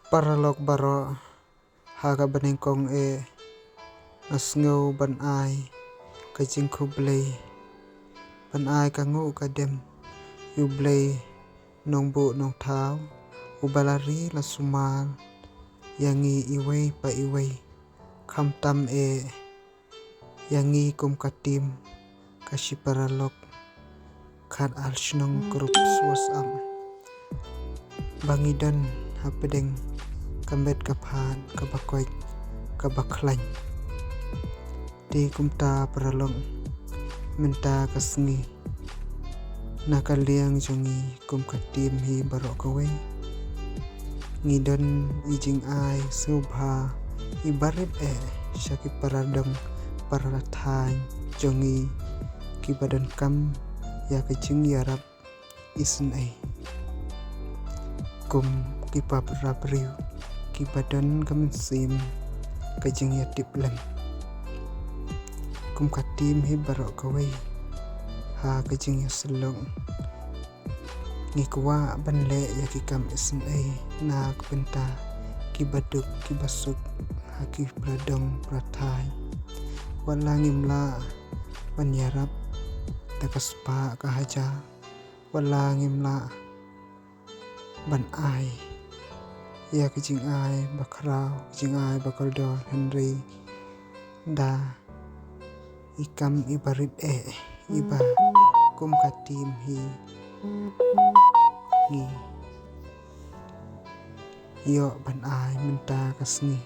Paralog baro haga banengkong ngasngeu ban ai kajing kublei ban ai kangu kadem yublei nong bu nong thau ubalari la sumal yangi iwei pa iwei kham tam yangi kum katim kashi paralog khat alshnong grup suas am bangidan hapedeng kambet kaphan kabakoy kabaklañ di kumta paralong menta kasngi nakaliang jongi kum katim hi barok kawai ngidon ijing ai subha ibarit syaki paradong parathai jongi kibadan kam ya kajing yarap isen kum kipaprapriu kibadan kamensim kajing yatip lem kum katim hi barok kawai ha kajing yaselong ngikwa banle yakikam isen na kbenta kibaduk kibasuk haki pradong prathai walangimla banyarap takaspa kahaja walangimla ban ai ya kajing ai bakrau kajing ai bakaldor Henry da ikam ibarit iba kum katim hi yo ban ai menta kasni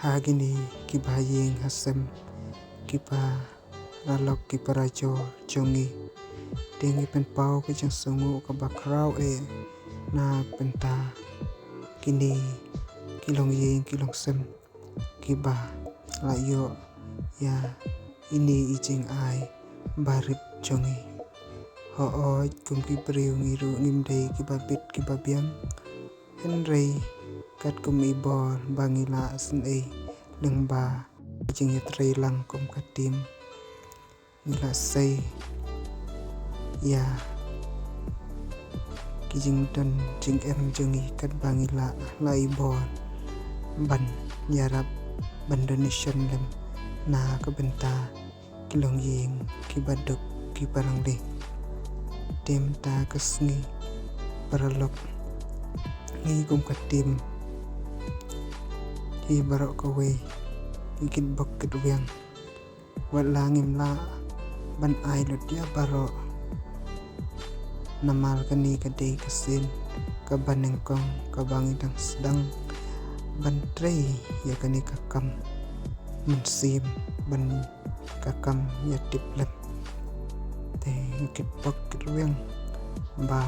hagini kibaying hasem kipa ralok kiparajo jongi tingi penpau kajang sungu kabakrau na penta kini kilong ying kilong sem kiba layo ya ini ijing ai barit jongi hooj kum kipriu ngiru ngimdei kibabit kibabiang Henry kat kum ibor bangila sen lengba ijing yatray lang kum katim ngila say ya kijing don jing jongi kat bangila la ibor ban yarap ban donation lem na kabenta kilong ying kibaduk kibarangli tim ta kasngi paralok ngi kum katim hi barok kawai ikit bok keduyang walangim la ban ai lut ya barok namal kani kadai kasin kabanengkong kabangidang sedang bantrei ya kani kakam mensim ban kakam ya tiplem te ikit bok keduyang ba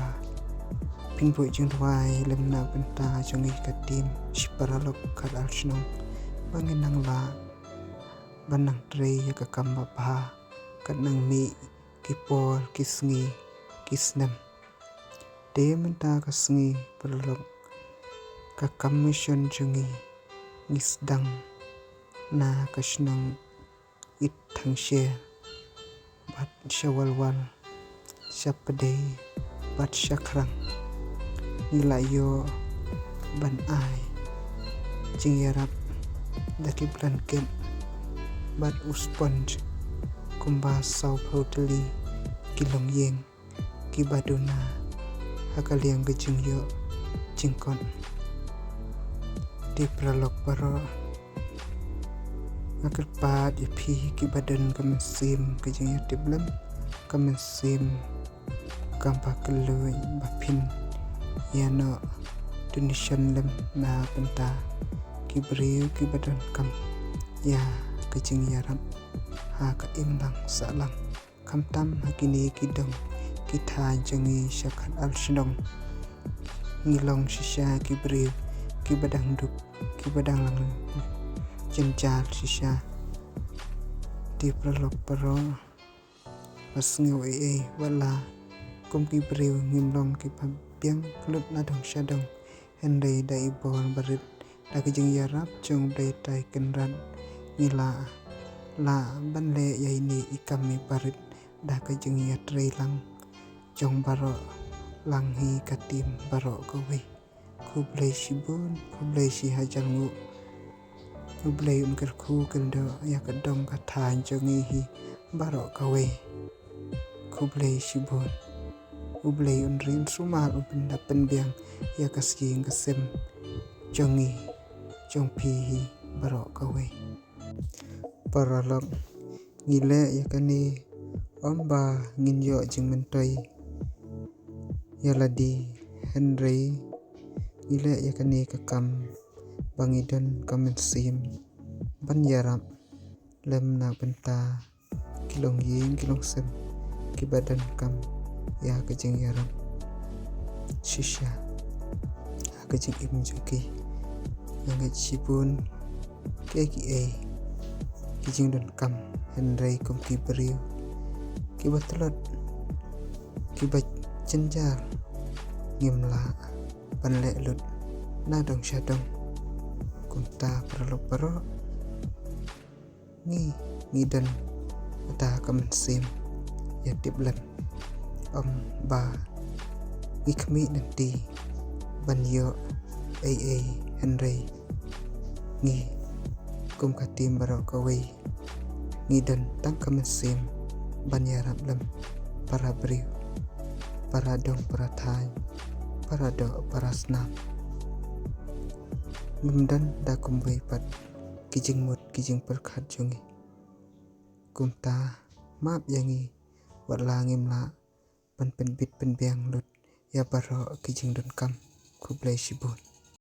pinboy jing tuai lem na benta jongi katim siparalok kal alshnong banginang la banang trei ya kakam bapa kanang mi kipor kisngi kisnem de menta kasngi paralok kakam mission jongi ngisdang na kashnong it thangshe bat syawalwal syapade bat syakrang nilayo ban ai jingyarap daki blanket bat usponj kumba sau pauteli kilong yeng kibaduna hakaliang gejing yo jingkon di pralok baro ngakelpat ipi kibadan kamensim gejing yo tiblem kamensim kampa keluy bapin yano donation lem na penta kibriu kibadan kam ya kejing yarap ha ka imbang salang kamtam hakini kidong kita jongi syakat alshnong ngilong shisha kibriu kibadang duk kibadang lang jenjal shisha di pralok paro masngew wala kum kibriu ngimlong kipabiang kulut nadong syadong Henry da ibon barit da kejing yarap jong dai tai kenran ngila la banle yaini ikami barit da kejing yatray lang jong baro langhi katim baro kawi kublai shibun kublai shi hajangu kublai kerku kendo ya kedong katan jongi hi barok kawe kublai shibun kublai unrin sumal upin dapen biang ya kasih ngesem jongi jongpi hi barok kawe paralok ngile ya kani omba nginyo jing mentoy ya ladi Henry ngile ya kani kakam bangidon kamen sim ban yaram lem na benta kilong ying kilong sem kibadan kam ya kejeng yaram shisha kejeng im joki yang shibun keki kijing don kam Henry kum kiberiu kibatlot kibat cenjar ngimla panle lut nadong syadong kunta perlo ngidan ada kamen sim ya tiblan om ba ngikmi nanti banyo Henry ngi kum katim barok kawe ngidan tang kamen sim banyaram lem para beriu para dong para thai para do para snap ngumdan da kumbay pat kijing mut kijing perkat jongi kumta map yangi warlangim la pen bit pen biang lut ya baro kijing don kam kublai shibun